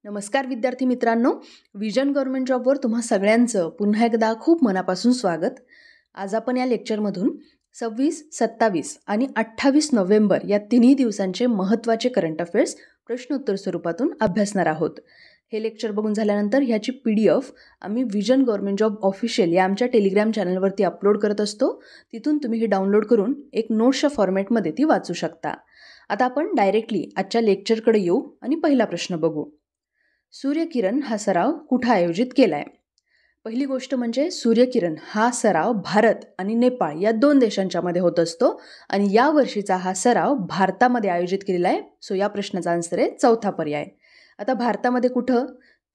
नमस्कार विद्यार्थी मित्रांनो, विजन गव्हर्नमेंट जॉबवर तुम्हा सगळ्यांचं पुन्हा एकदा खूप मनापासून स्वागत. आज आपण या लेक्चरमधून 26, 27 आणि 28 नोव्हेंबर या तिन्ही दिवसांचे महत्त्वाचे करंट अफेअर्स प्रश्नोत्तर स्वरूपातून अभ्यासणार आहोत. हे लेक्चर बघून झाल्यानंतर ह्याची PDF आम्ही विजन गव्हर्नमेंट जॉब ऑफिशियल या आमच्या टेलिग्राम चॅनलवरती अपलोड करत असतो. तिथून तुम्ही ही डाउनलोड करून एक नोट्सच्या फॉर्मॅटमध्ये ती वाचू शकता. आता आपण डायरेक्टली आजच्या लेक्चरकडे येऊ आणि पहिला प्रश्न बघू. सूर्यकिरण हा सराव कुठं आयोजित केला आहे? पहिली गोष्ट म्हणजे सूर्यकिरण हा सराव भारत आणि नेपाळ या दोन देशांच्यामध्ये होत असतो आणि या वर्षीचा हा सराव भारतामध्ये आयोजित केलेला आहे. सो या प्रश्नाचा आन्सर आहे चौथा पर्याय. आता भारतामध्ये कुठं?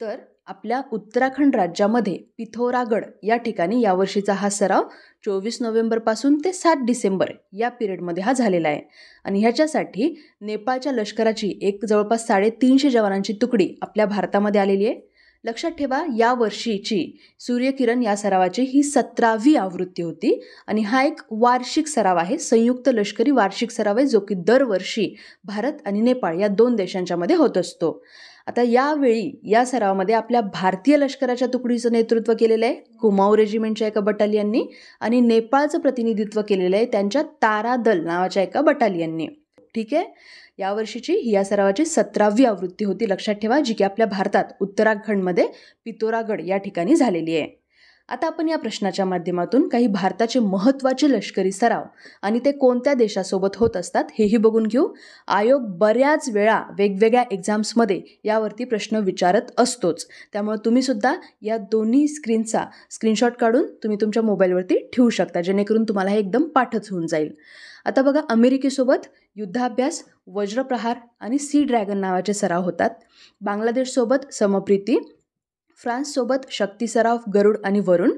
तर आपल्या उत्तराखंड राज्यामध्ये पिथौरागड या ठिकाणी यावर्षीचा हा सराव 24 नोव्हेंबरपासून ते 7 डिसेंबर या पिरियडमध्ये हा झालेला आहे. आणि ह्याच्यासाठी नेपाळच्या लष्कराची एक जवळपास 350 जवानांची तुकडी आपल्या भारतामध्ये आलेली आहे. लक्षात ठेवा, या वर्षीची सूर्यकिरण या सरावाची ही 17वी आवृत्ती होती आणि हा एक वार्षिक सराव आहे, संयुक्त लष्करी वार्षिक सराव आहे, जो की दरवर्षी भारत आणि नेपाळ या दोन देशांच्यामध्ये होत असतो. आता यावेळी या सरावामध्ये आपल्या भारतीय लष्कराच्या तुकडीचं नेतृत्व केलेलं आहे कुमाऊ रेजिमेंटच्या एका बटालियननी आणि नेपाळचं प्रतिनिधित्व केलेलं आहे त्यांच्या तारा दल नावाच्या एका बटालियननी. ठीक आहे, यावर्षीची ही या सरावाची 17वी आवृत्ती होती, लक्षात ठेवा, जी की आपल्या भारतात उत्तराखंडमध्ये पिथौरागड या ठिकाणी झालेली आहे. आता आपण या प्रश्नाच्या माध्यमातून काही भारताचे महत्त्वाचे लष्करी सराव आणि ते कोणत्या देशासोबत होत असतात हेही बघून घेऊ. आयोग बऱ्याच वेळा वेगवेगळ्या एक्झाम्समध्ये यावरती प्रश्न विचारत असतोच, त्यामुळे तुम्ही सुद्धा या दोन्ही स्क्रीनचा स्क्रीनशॉट काढून तुम्ही तुमच्या मोबाईलवरती ठेवू शकता, जेणेकरून तुम्हाला हे एकदम पाठच होऊन जाईल. आता बघा, अमेरिकेसोबत युद्धाभ्यास, वज्रप्रहार आणि सी ड्रॅगन नावाचे सराव होतात. बांगलादेशसोबत समप्रीती, फ्रान्ससोबत शक्ती सराव गरुड आणि वरुण,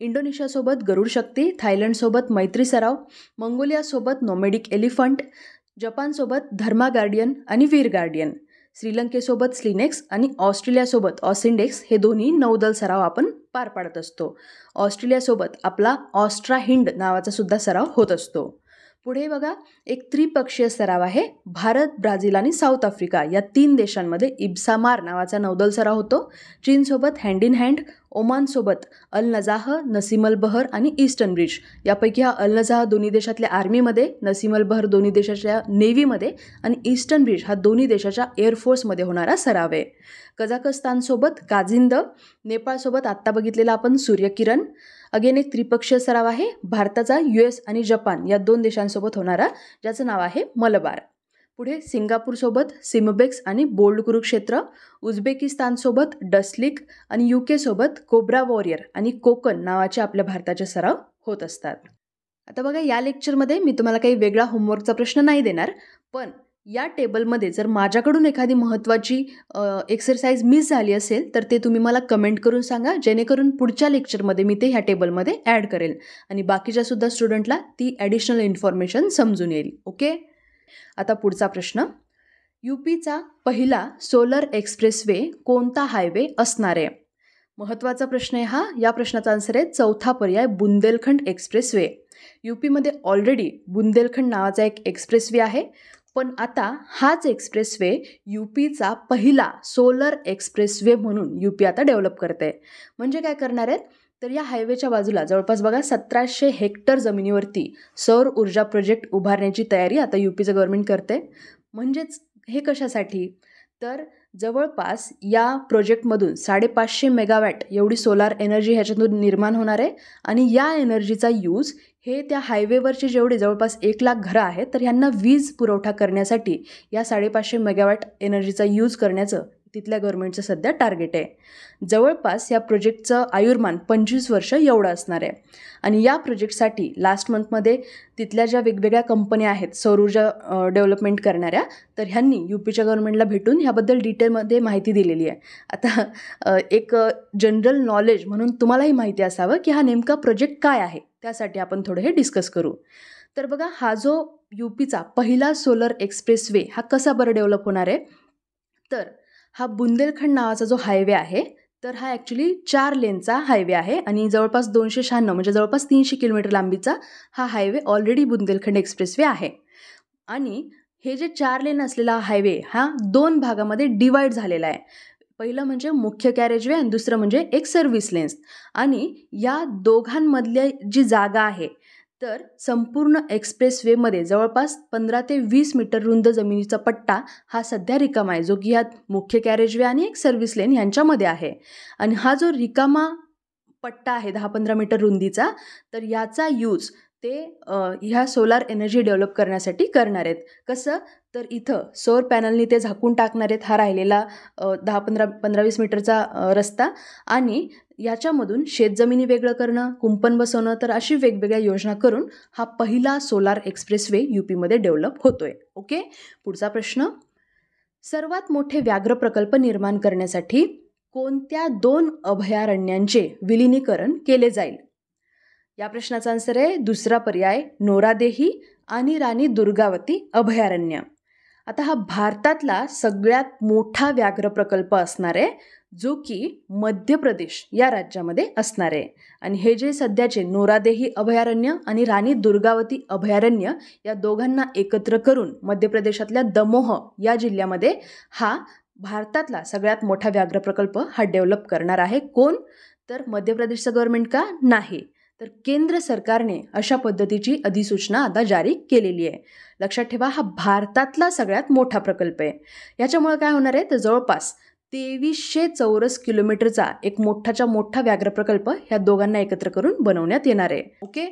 इंडोनेशियासोबत गरुड शक्ती, थायलंडसोबत मैत्री सराव, मंगोलियासोबत नोमॅडिक एलिफंट, जपानसोबत धर्मा गार्डियन आणि वीर गार्डियन, श्रीलंकेसोबत स्लिनेक्स आणि ऑस्ट्रेलियासोबत ऑसिंडेक्स हे दोन्ही नौदल सराव आपण पार पाडत असतो. ऑस्ट्रेलियासोबत आपला ऑस्ट्रा हिंड नावाचा सुद्धा सराव होत असतो. पुढे बघा, एक त्रिपक्षीय सराव आहे. भारत, ब्राझील आणि साऊथ आफ्रिका या 3 देशांमध्ये इब्सामार नावाचा नौदल सराव होतो. चीनसोबत हँड इन हँड, ओमानसोबत Al Najah, Naseem Al Bahr आणि ईस्टर्न ब्रिज. यापैकी हा अल नजाह दोन्ही देशातल्या आर्मीमध्ये, नसीम अल बहर दोन्ही देशाच्या नेव्हीमध्ये आणि ईस्टर्न ब्रिज हा दोन्ही देशाच्या एअरफोर्समध्ये होणारा सराव आहे. कझाकस्तानसोबत काझिंद, नेपाळसोबत आत्ता बघितलेला आपण सूर्यकिरण. अगेन एक त्रिपक्षीय सराव आहे भारताचा US आणि जपान या 2 देशांसोबत होणारा, ज्याचं नाव आहे मलबार. पुढे सिंगापूरसोबत सिमबेक्स आणि बोल्ड कुरुक्षेत्र, उझबेकिस्तानसोबत डस्लिक आणि UK सोबत कोब्रा वॉरियर आणि कोकण नावाचे आपल्या भारताचे सराव होत असतात. आता बघा, या लेक्चरमध्ये मी तुम्हाला काही वेगळा होमवर्कचा प्रश्न नाही देणार, पण या टेबलमध्ये जर माझ्याकडून एखादी महत्त्वाची एक्सरसाइज मिस झाली असेल तर ते तुम्ही मला कमेंट करून सांगा, जेणेकरून पुढच्या लेक्चरमध्ये मी ते ह्या टेबलमध्ये ॲड करेल आणि बाकीच्या सुद्धा स्टुडंटला ती ॲडिशनल इन्फॉर्मेशन समजून येईल. ओके, आता पुढचा प्रश्न. UPचा पहिला सोलर एक्सप्रेसवे कोणता हायवे असणार आहे? महत्त्वाचा प्रश्न आहे हा. या प्रश्नाचा आन्सर आहे चौथा पर्याय, बुंदेलखंड एक्सप्रेसवे. UPमध्ये ऑलरेडी बुंदेलखंड नावाचा एक एक्सप्रेसवे आहे, पण आता हाच एक्सप्रेसवे UPचा पहिला सोलर एक्सप्रेसवे म्हणून UP आता डेव्हलप करते आहे. म्हणजे काय करणार आहेत, तर या हायवेच्या बाजूला जवळपास बघा 1700 हेक्टर जमिनीवरती सौर ऊर्जा प्रोजेक्ट उभारण्याची तयारी आता UPचं गव्हर्नमेंट करते. म्हणजेच हे कशासाठी, तर जवळपास या प्रोजेक्टमधून 550 मेगावॅट एवढी सोलार एनर्जी ह्याच्यातून निर्माण होणार आहे आणि या एनर्जीचा यूज हे त्या हायवेवरचे जेवढे जवळपास 1 लाख घरं आहेत तर ह्यांना वीज पुरवठा करण्यासाठी या 550 मेगावॅट एनर्जीचा यूज करण्याचं तिथल्या गव्हर्नमेंटचं सध्या टार्गेट आहे. जवळपास या प्रोजेक्टचं आयुर्मान 25 वर्ष एवढं असणार आहे आणि या प्रोजेक्टसाठी लास्ट मंथमध्ये तिथल्या ज्या वेगवेगळ्या कंपन्या आहेत सौर ऊर्जा डेव्हलपमेंट करणाऱ्या, तर ह्यांनी UPच्या गव्हर्नमेंटला भेटून ह्याबद्दल डिटेलमध्ये माहिती दिलेली आहे. आता एक जनरल नॉलेज म्हणून तुम्हालाही माहिती असावं की हा नेमका प्रोजेक्ट काय आहे, त्यासाठी आपण थोडं हे डिस्कस करू. तर बघा, हा जो UPचा पहिला सोलर एक्सप्रेसवे हा कसा बरं डेव्हलप होणार आहे, तर हा बुंदेलखंड नावाचा जो हायवे आहे तर हा ॲक्च्युली 4 लेनचा हायवे आहे आणि जवळपास 296 म्हणजे जवळपास 300 किलोमीटर लांबीचा हा हायवे ऑलरेडी बुंदेलखंड एक्सप्रेसवे आहे. आणि हे जे 4 लेन असलेला हायवे हा 2 भागामध्ये डिवाईड झालेला आहे. पहिलं म्हणजे मुख्य कॅरेजवे आणि दुसरं म्हणजे एक सर्व्हिस लेन्स. आणि या दोघांमधली जी जागा आहे, तर संपूर्ण एक्सप्रेसवेमध्ये जवळपास 15 ते 20 मीटर रुंद जमिनीचा पट्टा हा सध्या रिकामा आहे, जो की ह्यात मुख्य कॅरेजवे आणि एक सर्व्हिस लेन यांच्यामध्ये आहे. आणि हा जो रिकामा पट्टा आहे 10-15 मीटर रुंदीचा, तर याचा यूज ते ह्या सोलार एनर्जी डेव्हलप करण्यासाठी करणार आहेत. कसं? तर इथं सौर पॅनलनी ते झाकून टाकणार आहेत हा राहिलेला 15-20 मीटरचा रस्ता. आणि याच्यामधून शेतजमिनी वेगळं करणं, कुंपण बसवणं, तर अशी वेगवेगळ्या योजना करून हा पहिला सोलार एक्सप्रेसवे UPमध्ये डेव्हलप होतोय. ओके. पुढचा प्रश्न, सर्वात मोठे व्याघ्र प्रकल्प निर्माण करण्यासाठी कोणत्या 2 अभयारण्यांचे विलिनीकरण केले जाईल? या प्रश्नाचा आन्सर आहे दुसरा पर्याय, नोरादेही आणि राणी दुर्गावती अभयारण्य. आता हा भारतातला सगळ्यात मोठा व्याघ्र प्रकल्प असणार आहे, जो की मध्य प्रदेश या राज्यामध्ये असणार आहे. आणि हे जे सध्याचे नोरादेही अभयारण्य आणि राणी दुर्गावती अभयारण्य या दोघांना एकत्र करून मध्य प्रदेशातल्या दमोह या जिल्ह्यामध्ये हा भारतातला सगळ्यात मोठा व्याघ्र प्रकल्प हा डेव्हलप करणार आहे. कोण? तर मध्य प्रदेशचं गव्हर्नमेंट का नाही, तर केंद्र सरकारने अशा पद्धतीची अधिसूचना आता जारी केलेली आहे. लक्षात ठेवा, हा भारतातला सगळ्यात मोठा प्रकल्प आहे. याच्यामुळे काय होणार आहे, तर जवळपास 2300 चौरस किलोमीटरचा एक मोठाच्या मोठा व्याघ्र प्रकल्प ह्या दोघांना एकत्र करून बनवण्यात येणार आहे. ओके.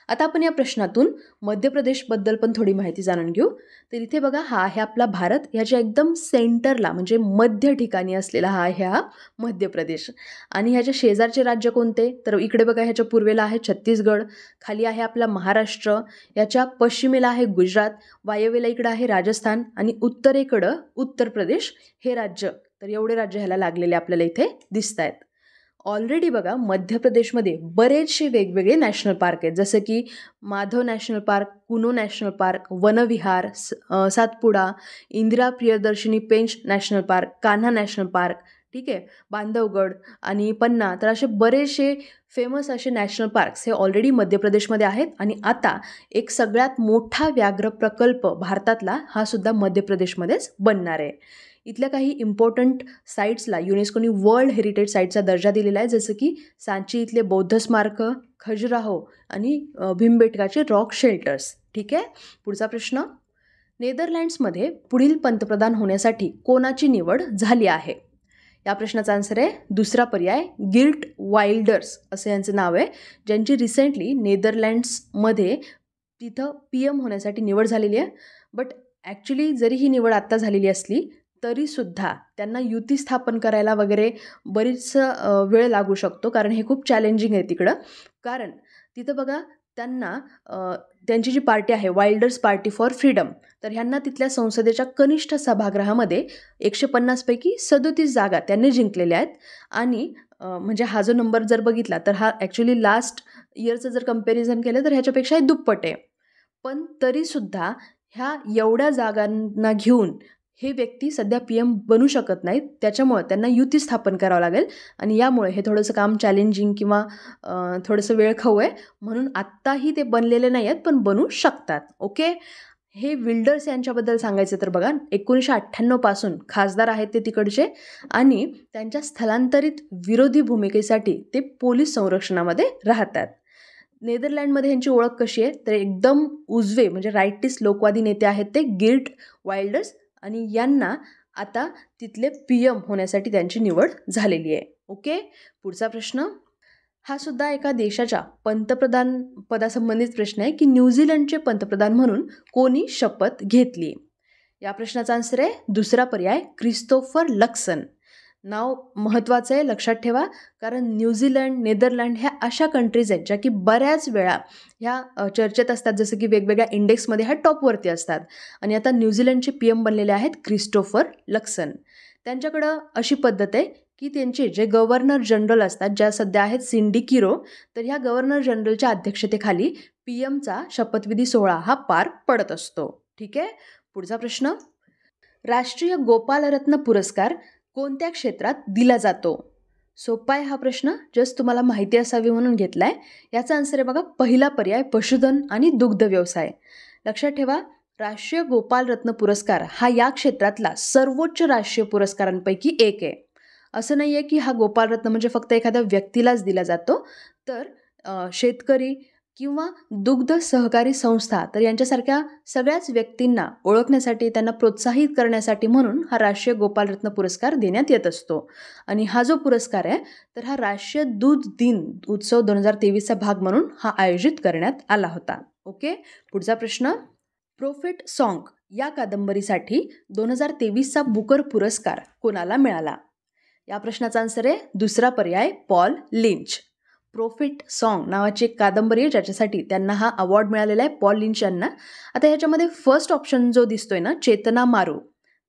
आता आपण या प्रश्नातून मध्य प्रदेशबद्दल पण थोडी माहिती जाणून घेऊ. तर इथे बघा, हा आहे आपला भारत. ह्याच्या एकदम सेंटरला म्हणजे मध्य ठिकाणी असलेला हा आहे हा मध्य प्रदेश. आणि ह्याच्या शेजारचे राज्य कोणते? तर इकडे बघा, ह्याच्या पूर्वेला आहे छत्तीसगड, खाली आहे आपला महाराष्ट्र, याच्या पश्चिमेला आहे गुजरात, वायव्येला इकडं आहे राजस्थान आणि उत्तरेकडं उत्तर प्रदेश हे राज्य. तर एवढे राज्य ह्याला लागलेले आपल्याला इथे दिसत आहेत. ऑलरेडी बघा, मध्य प्रदेशमध्ये बरेचसे वेगवेगळे नॅशनल पार्क आहेत, जसं की Madhav national park, Kuno national park, Vanvihar, Satpura, Indira Priyadarshini Pench national park, Kanha national park, ठीक आहे, बांधवगड आणि पन्ना. तर असे बरेचसे फेमस असे नॅशनल पार्क्स हे ऑलरेडी मध्य प्रदेशमध्ये आहेत. आणि आता एक सगळ्यात मोठा व्याघ्र प्रकल्प भारतातला हा सुद्धा मध्य प्रदेशमध्येच बनणार आहे. इथल्या काही इम्पॉर्टंट साईट्सला युनेस्कोनी वर्ल्ड हेरिटेज साईटचा दर्जा दिलेला आहे, जसं की सांची इथले बौद्ध स्मारक, खजुराहो आणि भीमबेटकाचे रॉक शेल्टर्स. ठीक आहे. पुढचा प्रश्न, नेदरलँड्समध्ये पुढील पंतप्रधान होण्यासाठी कोणाची निवड झाली आहे? या प्रश्नाचा आन्सर आहे दुसरा पर्याय, गिर्ट वाइल्डर्स असं यांचं नाव आहे, ज्यांची रिसेंटली नेदरलँड्समध्ये तिथं PM होण्यासाठी निवड झालेली आहे. बट ॲक्च्युली जरी ही निवड आत्ता झालेली असली तरीसुद्धा त्यांना युती स्थापन करायला वगैरे बरीच वेळ लागू शकतो, कारण हे खूप चॅलेंजिंग आहे तिकडं. कारण तिथं बघा, त्यांना त्यांची जी पार्टी आहे वाइल्डर्स पार्टी फॉर फ्रीडम, तर ह्यांना तिथल्या संसदेच्या कनिष्ठ सभागृहामध्ये 150 पैकी 37 जागा त्यांनी जिंकलेल्या आहेत. आणि म्हणजे हा जो नंबर जर बघितला तर हा ॲक्च्युली लास्ट इयरचं जर कंपॅरिझन केलं तर ह्याच्यापेक्षाही दुप्पट आहे. पण तरीसुद्धा ह्या एवढ्या जागांना घेऊन हे व्यक्ती सध्या PM बनू शकत नाहीत, त्याच्यामुळे त्यांना युती स्थापन करावं लागेल. आणि यामुळे हे थोडंसं काम चॅलेंजिंग किंवा थोडंसं वेळखाऊ आहे, म्हणून आत्ताही ते बनलेले नाही आहेत, पण बनू शकतात. ओके. हे विल्डर्स यांच्याबद्दल सांगायचं तर बघा, 1998 पासून खासदार आहेत ते तिकडचे, आणि त्यांच्या स्थलांतरित विरोधी भूमिकेसाठी ते पोलीस संरक्षणामध्ये राहतात. नेदरलँडमध्ये यांची ओळख कशी आहे, तर एकदम उजवे म्हणजे राईटिस्ट लोकवादी नेते आहेत ते गिर्ट वाइल्डर्स, आणि यांना आता तिथले PM होण्यासाठी त्यांची निवड झालेली आहे. ओके. पुढचा प्रश्न, हा सुद्धा एका देशाच्या पंतप्रधान पदासंबंधित प्रश्न आहे की न्यूझीलंडचे पंतप्रधान म्हणून कोणी शपथ घेतली? या प्रश्नाचा आन्सर आहे दुसरा पर्याय, क्रिस्तोफर लक्सन. नाव महत्त्वाचं आहे, लक्षात ठेवा, कारण न्यूझीलंड, नेदरलँड ह्या अशा कंट्रीज आहेत ज्या की बऱ्याच वेळा ह्या चर्चेत असतात, जसं की वेगवेगळ्या इंडेक्समध्ये ह्या टॉपवरती असतात. आणि आता न्यूझीलंडचे PM बनलेले आहेत क्रिस्टोफर लक्सन. त्यांच्याकडं अशी पद्धत आहे की त्यांचे जे गव्हर्नर जनरल असतात, ज्या सध्या आहेत सिंडी किरो, तर ह्या गव्हर्नर जनरलच्या अध्यक्षतेखाली PMचा शपथविधी सोहळा हा पार पडत असतो. ठीक आहे. पुढचा प्रश्न, राष्ट्रीय गोपालरत्न पुरस्कार कोणत्या क्षेत्रात दिला जातो? सोपा आहे हा प्रश्न, जस्ट तुम्हाला माहिती असावी म्हणून घेतला आहे. याचा आन्सर आहे बघा, पहिला पर्याय, पशुधन आणि दुग्ध व्यवसाय. लक्षात ठेवा, राष्ट्रीय गोपालरत्न पुरस्कार हा या क्षेत्रातला सर्वोच्च राष्ट्रीय पुरस्कारांपैकी एक आहे. असं नाही आहे की हा गोपालरत्न म्हणजे फक्त एखाद्या व्यक्तीलाच दिला जातो, तर शेतकरी किंवा दुग्ध सहकारी संस्था तर यांच्यासारख्या सगळ्याच व्यक्तींना ओळखण्यासाठी, त्यांना प्रोत्साहित करण्यासाठी म्हणून हा राष्ट्रीय गोपालरत्न पुरस्कार देण्यात येत असतो. आणि हा जो पुरस्कार आहे तर हा राष्ट्रीय दूध दिन उत्सव 2023चा भाग म्हणून हा आयोजित करण्यात आला होता. ओके, पुढचा प्रश्न. प्रोफेट सॉन्ग या कादंबरीसाठी 2023चा बुकर पुरस्कार कोणाला मिळाला? या प्रश्नाचा आन्सर आहे दुसरा पर्याय, पॉल लिंच. प्रोफेट सॉन्ग नावाची एक कादंबरी आहे ज्याच्यासाठी त्यांना हा अवॉर्ड मिळालेला आहे, पॉल लिंच यांना. आता ह्याच्यामध्ये फर्स्ट ऑप्शन जो दिसतोय ना, चेतना मारू,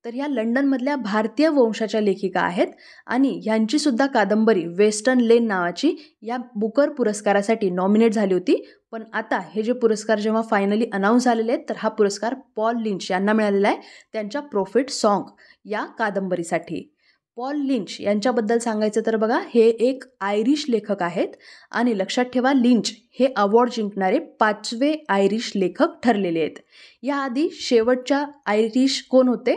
तर ह्या लंडनमधल्या भारतीय वंशाच्या लेखिका आहेत आणि ह्यांची सुद्धा कादंबरी वेस्टर्न लेन नावाची या बुकर पुरस्कारासाठी नॉमिनेट झाली होती. पण आता हे जे पुरस्कार जेव्हा फायनली अनाऊन्स झालेले आहेत तर हा पुरस्कार पॉल लिंच यांना मिळालेला आहे त्यांच्या प्रोफेट सॉन्ग या कादंबरीसाठी. पॉल लिंच यांच्याबद्दल सांगायचं तर बघा, हे एक आयरिश लेखक आहेत आणि लक्षात ठेवा, लिंच हे अवॉर्ड जिंकणारे 5वे आयरिश लेखक ठरलेले आहेत. याआधी शेवटच्या आयरिश कोण होते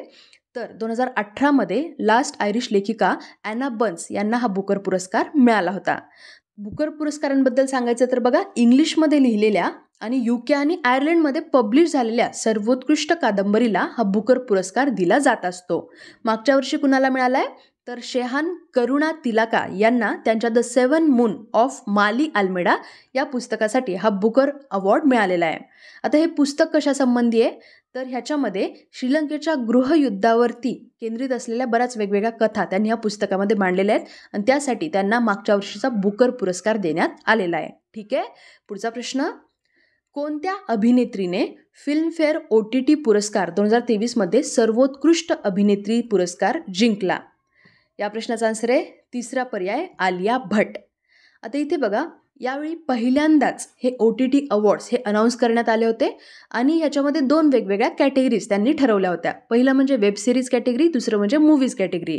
तर 2018मध्ये लास्ट आयरिश लेखिका ॲना बन्स यांना हा बुकर पुरस्कार मिळाला होता. बुकर पुरस्कारांबद्दल सांगायचं तर बघा, इंग्लिशमध्ये लिहिलेल्या आणि UK आणि आयर्लंडमध्ये पब्लिश झालेल्या सर्वोत्कृष्ट कादंबरीला हा बुकर पुरस्कार दिला जात असतो. मागच्या वर्षी कुणाला मिळाला आहे तर शेहान करुणा तिलाका यांना त्यांच्या the 7 moon of Maali Almeida या पुस्तकासाठी हा बुकर अवॉर्ड मिळालेला आहे. आता हे पुस्तक कशासंबंधी आहे तर ह्याच्यामध्ये श्रीलंकेच्या गृहयुद्धावरती केंद्रित असलेल्या बऱ्याच वेगवेगळ्या कथा त्यांनी या पुस्तकामध्ये मांडलेल्या आहेत आणि त्यासाठी त्यांना मागच्या वर्षीचा बुकर पुरस्कार देण्यात आलेला आहे. ठीक आहे, पुढचा प्रश्न. कोणत्या अभिनेत्रीने फिल्मफेअर OTT पुरस्कार 2023मध्ये सर्वोत्कृष्ट अभिनेत्री पुरस्कार जिंकला? या प्रश्नाचा आन्सर आहे तिसरा पर्याय, आलिया भट्ट. आता इथे बघा, यावेळी पहिल्यांदाच हे OTT अवॉर्ड्स हे अनाऊन्स करण्यात आले होते आणि ह्याच्यामध्ये 2 वेगवेगळ्या कॅटेगरीज त्यांनी ठरवल्या होत्या. पहिलं म्हणजे वेब सिरीज कॅटेगरी, दुसरं म्हणजे मूवीज कॅटेगरी.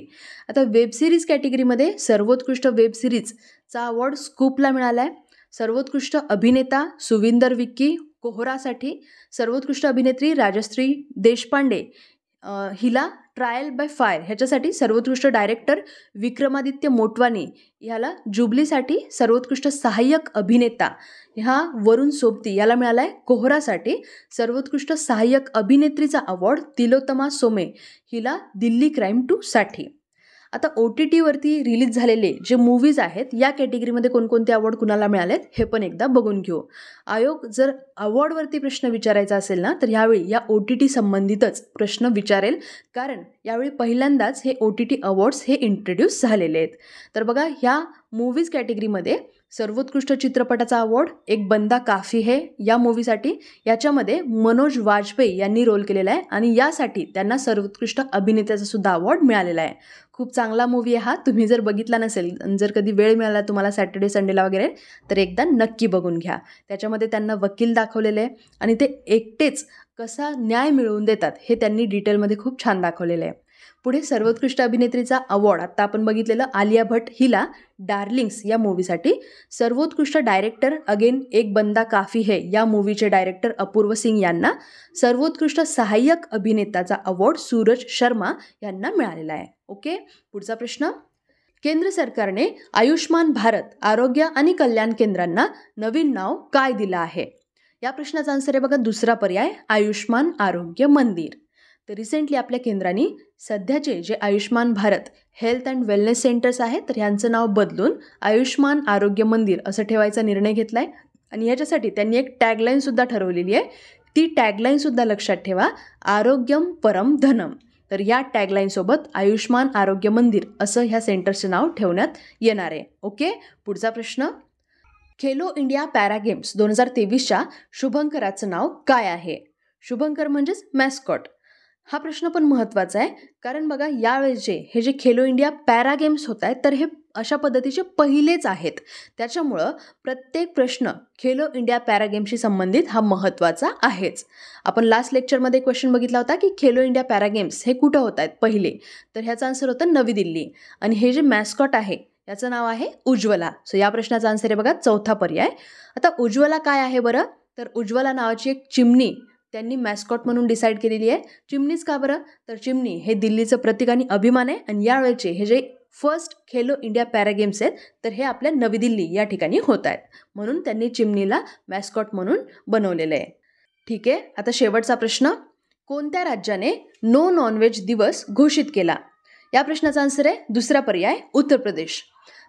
आता वेब सिरीज कॅटेगरीमध्ये सर्वोत्कृष्ट वेब सिरीजचा अवॉर्ड स्कूपला मिळाला आहे. सर्वोत्कृष्ट अभिनेता सुविंदर विक्की कोहरासाठी, सर्वोत्कृष्ट अभिनेत्री राजश्री देशपांडे हिला ट्रायल बाय फायर ह्याच्यासाठी, सर्वोत्कृष्ट डायरेक्टर विक्रमादित्य मोटवानी ह्याला जुबलीसाठी, सर्वोत्कृष्ट सहाय्यक अभिनेता ह्या वरुण सोबती याला मिळाला आहे कोहरासाठी, सर्वोत्कृष्ट सहाय्यक अभिनेत्रीचा अवॉर्ड तिलोत्तमा सोमे हिला दिल्ली क्राईम 2 साठी. आता OTTवरती रिलीज झालेले जे मूवीज आहेत या कॅटेगरीमध्ये कोणकोणते अवॉर्ड कुणाला मिळालेत हे पण एकदा बघून घेऊ. आयोग जर अवॉर्डवरती प्रश्न विचारायचा असेल ना तर यावेळी या OTT संबंधितच प्रश्न विचारेल, कारण यावेळी पहिल्यांदाच हे OTT अवॉर्ड्स हे इंट्रोड्यूस झालेले आहेत. तर बघा, ह्या मूवीज कॅटेगरीमध्ये सर्वोत्कृष्ट चित्रपटाचा अवॉर्ड एक बंदा काफी है या मूवीसाठी, याच्यामध्ये मनोज वाजपेयी यांनी रोल केलेला आहे आणि यासाठी त्यांना सर्वोत्कृष्ट अभिनेत्याचा सुद्धा अवॉर्ड मिळालेला आहे. खूप चांगला मूवी आहे हा, तुम्ही जर बघितला नसेल, जर कधी वेळ मिळाला तुम्हाला सॅटर्डे संडेला वगैरे, तर एकदा नक्की बघून घ्या. त्याच्यामध्ये त्यांना वकील दाखवलेले आहे आणि ते एकटेच कसा न्याय मिळवून देतात हे त्यांनी डिटेलमध्ये खूप छान दाखवलेलं आहे. पुढे सर्वोत्कृष्ट अभिनेत्रीचा अवॉर्ड आत्ता आपण बघितलेलं आलिया भट्ट हिला डार्लिंग्स या मूवीसाठी, सर्वोत्कृष्ट डायरेक्टर अगेन एक बंदा काफी है या मूवीचे डायरेक्टर अपूर्व सिंग यांना, सर्वोत्कृष्ट सहाय्यक अभिनेताचा अवॉर्ड सूरज शर्मा यांना मिळालेला आहे. ओके, पुढचा प्रश्न. केंद्र सरकारने आयुष्मान भारत आरोग्य आणि कल्याण केंद्रांना नवीन नाव काय दिलं आहे? या प्रश्नाचा आन्सर आहे बघा दुसरा पर्याय, आयुष्मान आरोग्य मंदिर. तर रिसेंटली आपल्या केंद्राने सध्याचे जे Ayushman Bharat health and wellness centres आहेत तर ह्यांचं नाव बदलून आयुष्मान आरोग्य मंदिर असं ठेवायचा निर्णय घेतला आहे आणि याच्यासाठी त्यांनी एक टॅगलाईनसुद्धा ठरवलेली आहे. ती टॅगलाईनसुद्धा लक्षात ठेवा, आरोग्यम परम धनम. तर या टॅगलाईनसोबत आयुष्मान आरोग्य मंदिर असं ह्या सेंटरचं नाव ठेवण्यात येणार आहे. ओके, पुढचा प्रश्न. खेलो इंडिया पॅरा गेम्स 2023च्या शुभंकराचं नाव काय आहे? शुभंकर म्हणजेच मॅस्कॉट. हा प्रश्न पण महत्त्वाचा आहे, कारण बघा यावेळेचे हे जे खेलो इंडिया पॅरा गेम्स होत आहेत तर हे अशा पद्धतीचे पहिलेच आहेत. त्याच्यामुळं प्रत्येक प्रश्न खेलो इंडिया पॅरा गेम्सशी संबंधित हा महत्त्वाचा आहेच. आपण लास्ट लेक्चरमध्ये क्वेश्चन बघितला होता की खेलो इंडिया पॅरा गेम्स हे कुठं होत आहेत पहिले, तर ह्याचा आन्सर होतं नवी दिल्ली आणि हे जे मॅस्कॉट आहे याचं नाव आहे उज्ज्वला. सो या प्रश्नाचा आन्सर आहे बघा चौथा पर्याय. आता उज्ज्वला काय आहे बरं, तर उज्ज्वला नावाची एक चिमणी त्यांनी मॅस्कॉट म्हणून डिसाईड केलेली आहे. चिमणीच का बरं, तर चिमणी हे दिल्लीचं प्रतीक आणि अभिमान आहे आणि यावेळेचे हे जे first Khelo India para games आहेत, तर हे आपल्या नवी दिल्ली या ठिकाणी होत आहेत. म्हणून त्यांनी चिमणीला मॅस्कॉट म्हणून बनवलेलं आहे. ठीक आहे, आता शेवटचा प्रश्न. कोणत्या राज्याने नो नॉनव्हेज दिवस घोषित केला? या प्रश्नाचा आन्सर आहे दुसरा पर्याय, उत्तर प्रदेश.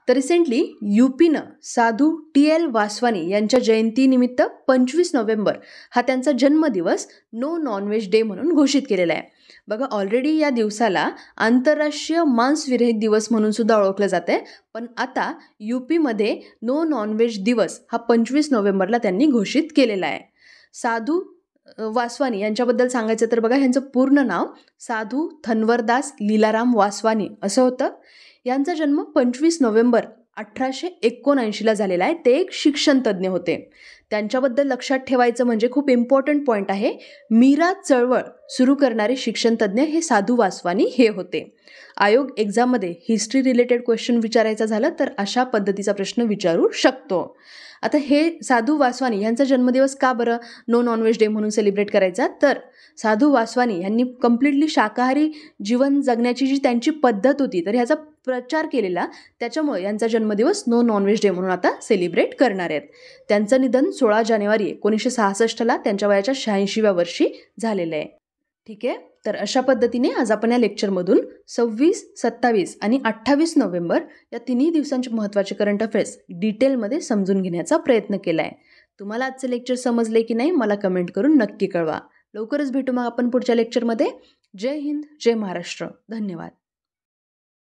तर रिसेंटली यूपीनं साधू TL वासवानी यांच्या जयंतीनिमित्त 25 नोव्हेंबर हा त्यांचा जन्मदिवस नो नॉनव्हेज डे म्हणून घोषित केलेला आहे. बघा, ऑलरेडी या दिवसाला आंतरराष्ट्रीय मांसविरहित दिवस म्हणून सुद्धा ओळखलं जाते, पण आता यूपीमध्ये नो नॉनव्हेज दिवस हा 25 नोव्हेंबरला त्यांनी घोषित केलेला आहे. साधू वासवानी यांच्याबद्दल सांगायचं तर बघा, ह्यांचं पूर्ण नाव साधू थनवरदास लीलाराम वासवानी असं होतं. यांचा जन्म 25 नोव्हेंबर 1879ला झालेला आहे. ते एक शिक्षण तज्ज्ञ होते. त्यांच्याबद्दल लक्षात ठेवायचं म्हणजे खूप इम्पॉर्टंट पॉईंट आहे, मीरा चळवळ सुरू करणारे शिक्षण तज्ज्ञ हे साधू वासवानी हे होते. आयोग एक्झाममध्ये हिस्ट्री रिलेटेड क्वेश्चन विचारायचा झालं तर अशा पद्धतीचा प्रश्न विचारू शकतो. आता हे साधू वासवानी यांचा जन्मदिवस का बरं नो नॉनव्हेज डे म्हणून सेलिब्रेट करायचा? तर साधू वासवानी यांनी कम्प्लिटली शाकाहारी जीवन जगण्याची जी त्यांची पद्धत होती, तर ह्याचा प्रचार केलेला, त्याच्यामुळे यांचा जन्मदिवस नो नॉनव्हेज डे म्हणून आता सेलिब्रेट करणार आहेत. त्यांचं निधन 16 जानेवारी 1966ला त्यांच्या वयाच्या 86व्या वर्षी झालेलं आहे. ठीक आहे, तर अशा पद्धतीने आज आपण या लेक्चरमधून 26, 27 आणि 28 नोव्हेंबर या तिन्ही दिवसांचे महत्त्वाचे करंट अफेअर्स डिटेलमध्ये समजून घेण्याचा प्रयत्न केला आहे. तुम्हाला आजचं लेक्चर समजले की नाही मला कमेंट करून नक्की कळवा. लवकरच भेटू मग आपण पुढच्या लेक्चरमध्ये. जय हिंद, जय महाराष्ट्र. धन्यवाद.